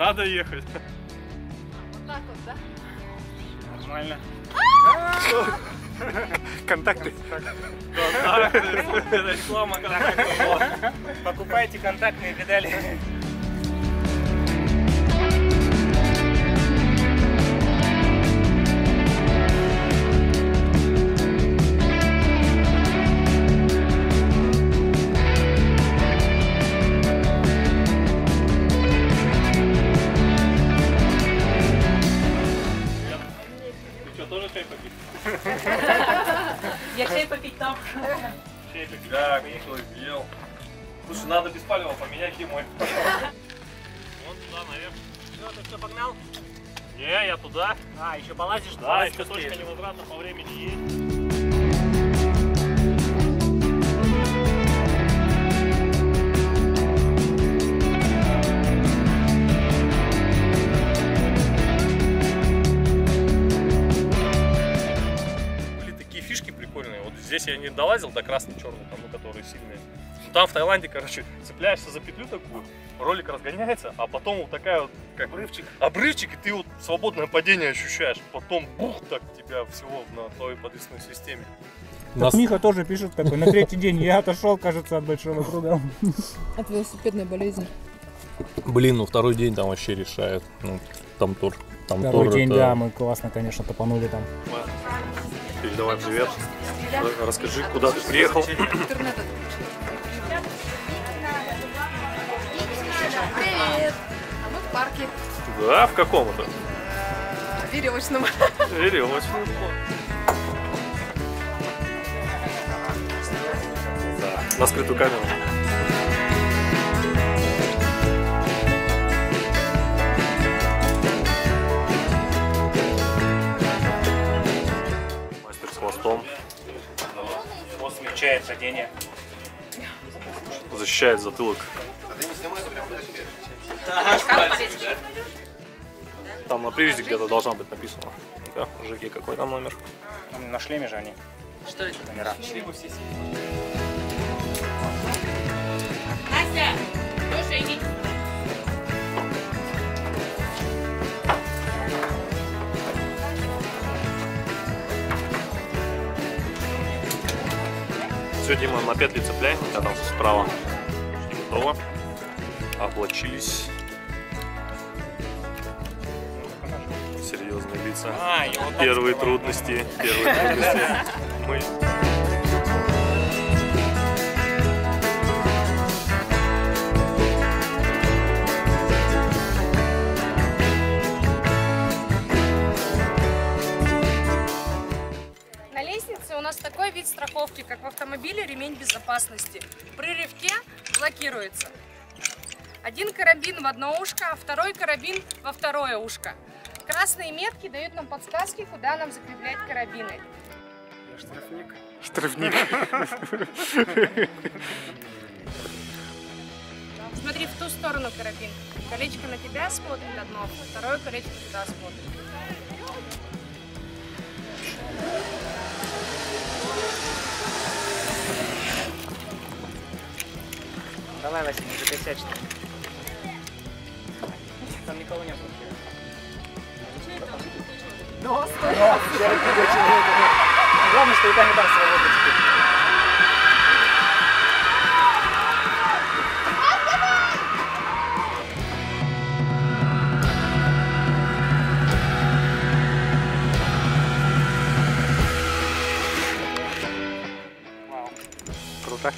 надо ехать. Вот так вот, да? Нормально. Контакты. Это реклама контактов. Покупайте контактные педали. Тоже чай попить? Я чай попить там. Чай попить? Да, кто ел. Слушай, надо без палева поменять зимой. Вон туда, наверх. Что, ты что, погнал? Не, я туда. А, еще полазишь? Да, еще точка невозврата по времени есть. Вот здесь я не долазил до красно-черной, там, которые сильные. Но там в Таиланде, короче, цепляешься за петлю такую, ролик разгоняется, а потом вот такая вот, как обрывчик, и ты вот свободное падение ощущаешь. Потом бух, так тебя всего на твоей подвесной системе. Миха тоже пишет такой, на третий день я отошел, кажется, от большого круга. От велосипедной болезни. Блин, ну второй день там вообще решает. Ну, там тур. Второй день, да, мы классно, конечно, топанули там. Передавай привет. Расскажи, куда ты приехал. Привет! А мы в парке. Да, в каком-то? Веревочном. Веревочном. Да, на скрытую камеру. Мастер с хвостом. Хвост смягчает падение. Защищает затылок. Там на привязи где-то должна быть написано. Да, мужики, какой там номер? На шлеме же они. Что это? Номера. Настя, слушай, иди. Все, Дима, на петли цепляй, я там справа. Готово. Облачились. Серьезные лица. Первые трудности. Мы. На лестнице у нас такой вид страховки, как в автомобиле ремень безопасности. При рывке блокируется. Один карабин в одно ушко, а второй карабин во второе ушко. Красные метки дают нам подсказки, куда нам закреплять карабины. Штрафник. Штрафник. Смотри в ту сторону карабин. Колечко на тебя смотрит одно, второе колечко туда смотрит. Давай, Вася, не закосячь. Там никого нет. Главное, что и там сработает. Круто.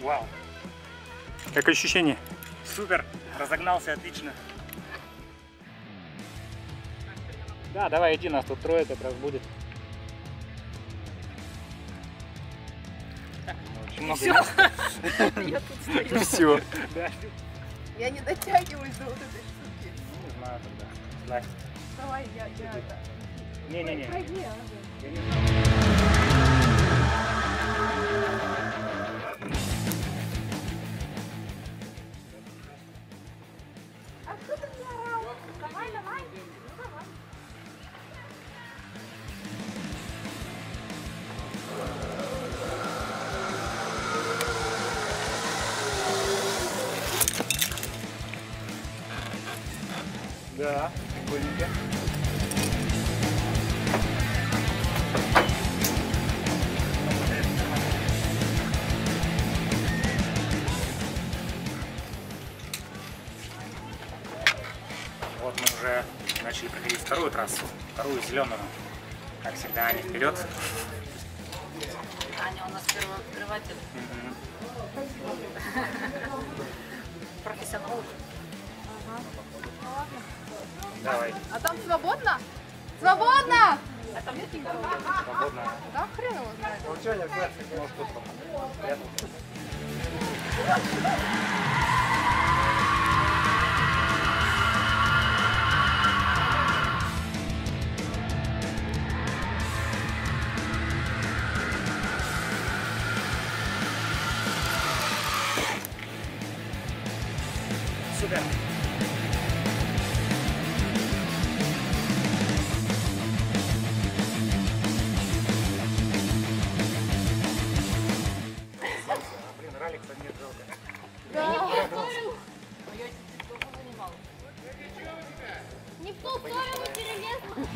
Вау. Как ощущение? Супер. Разогнался отлично. Да, давай иди, нас тут трое как раз будет. Все. Я тут стою. Все. Я не дотягиваюсь до вот этой штуки. Не знаю тогда. Настя. Давай, я. Не-не-не. Пройди, Я не знаю. А кто ты мне орал? Давай. Ну давай. Да, прикольненько. Вот мы уже начали проходить вторую трассу, вторую зеленую. Как всегда, они вперед. Аня у нас первооткрыватель. Профессионал. Давай, А там свободно? Свободно! свободно. Да хрен его знает. Сюда. Блин, ралик-то нет, жалко. Не в ту сторону перелезла.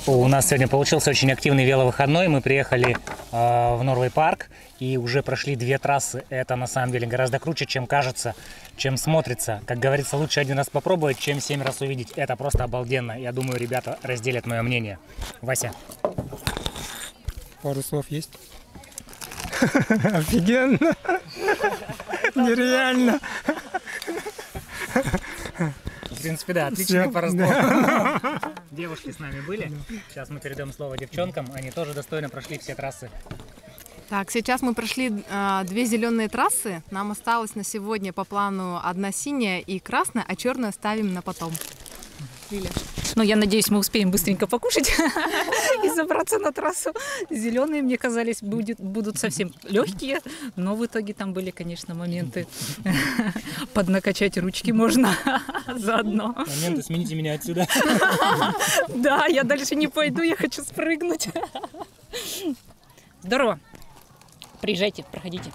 У нас сегодня получился очень активный веловыходной. Мы приехали в Норвей парк и уже прошли 2 трассы. Это на самом деле гораздо круче, чем кажется, чем смотрится. Как говорится, лучше 1 раз попробовать, чем 7 раз увидеть. Это просто обалденно. Я думаю, ребята разделят мое мнение. Вася. Пару слов есть? Офигенно! Нереально! В принципе, да, отличная Всё, пара слов. да. Девушки с нами были. Сейчас мы передаем слово девчонкам. Они тоже достойно прошли все трассы. Так, сейчас мы прошли 2 зеленые трассы. Нам осталось на сегодня по плану 1 синяя и красная, а черную ставим на потом. Лиля. Ну, я надеюсь, мы успеем быстренько покушать и забраться на трассу. Зеленые, мне казались, будут совсем легкие, но в итоге там были, конечно, моменты. Поднакачать ручки можно заодно. Моменты, смените меня отсюда. Да, я дальше не пойду, я хочу спрыгнуть. Здорово. Приезжайте, проходите.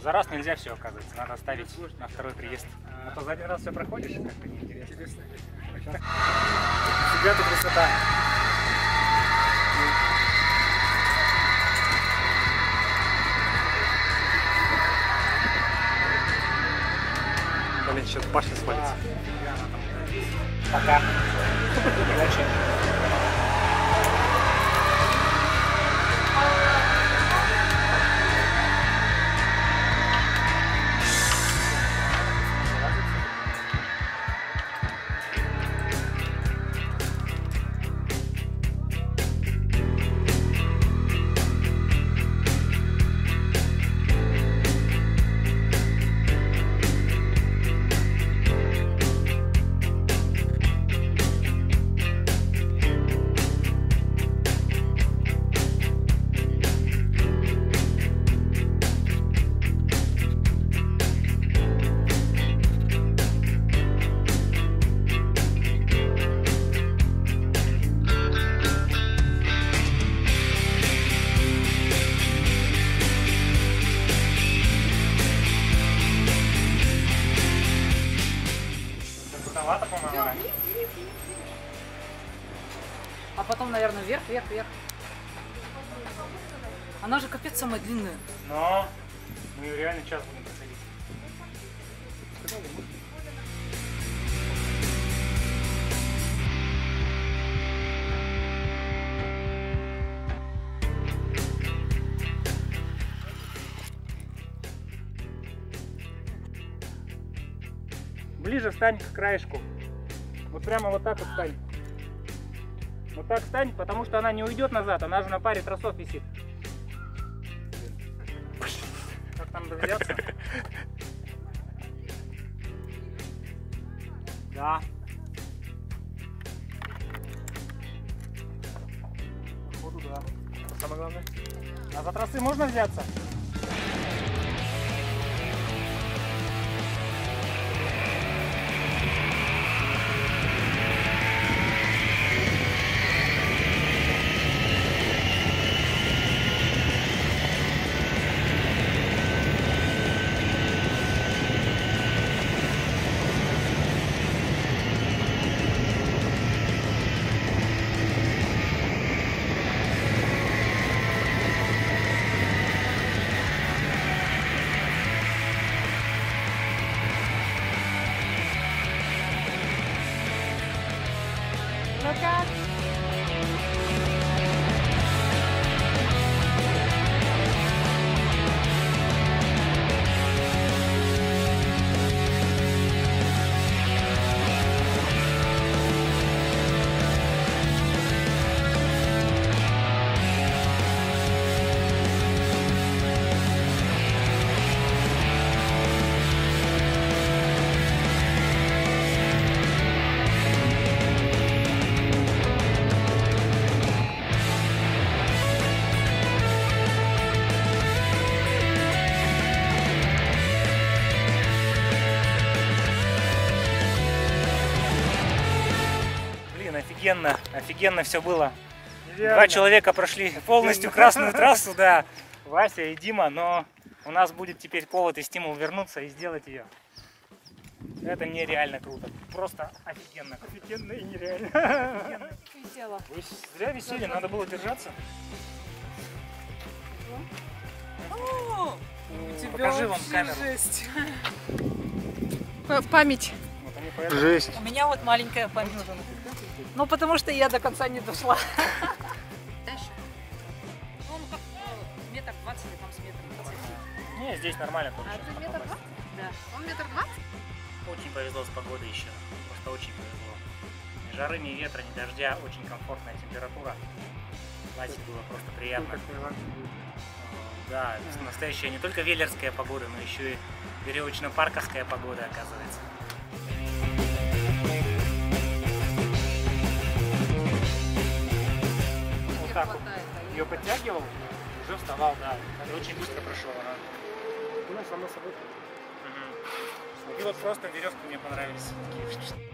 За раз нельзя все, оказывается. Надо ставить на второй приезд. А то за 1 раз все проходишь, как-то неинтересно. Фига тут красота. Блин, сейчас башня свалится. Пока. Удачи. Длинновато, по-моему, она. А потом, наверное, вверх. Она же капец самая длинная. Но мы ее реально час будем проходить. Ближе встань к краешку. Вот прямо вот так вот встань. Вот так встань, потому что она не уйдет назад, она же на паре тросов висит. Как там взяться? Да. Походу, да. Самое главное. А за тросы можно взяться? Ну как? Офигенно все было. Два человека прошли полностью красную трассу, да, Вася и Дима, но у нас будет теперь повод и стимул вернуться и сделать ее. Это нереально круто, просто офигенно. Офигенно и нереально. Вы зря висели, надо было держаться. Покажи вам камеру. Память. Вот они поэтому... Жесть. У меня вот маленькая память. Ну, потому что я до конца не дошла. Дальше. Он как метр 20 или там с метром 20. Не, здесь нормально. А ты метр 20? Да. Он метр 20? Очень повезло с погодой еще. Просто очень повезло. Ни жары, ни ветра, ни дождя. Очень комфортная температура. Васе было просто приятно. Да, настоящая не только веллерская погода, но еще и веревочно-парковская погода, оказывается. Вот так вот ее подтягивал, уже вставал, да. И очень быстро прошел она. Ну, само собой. И вот просто веревки мне понравились. Такие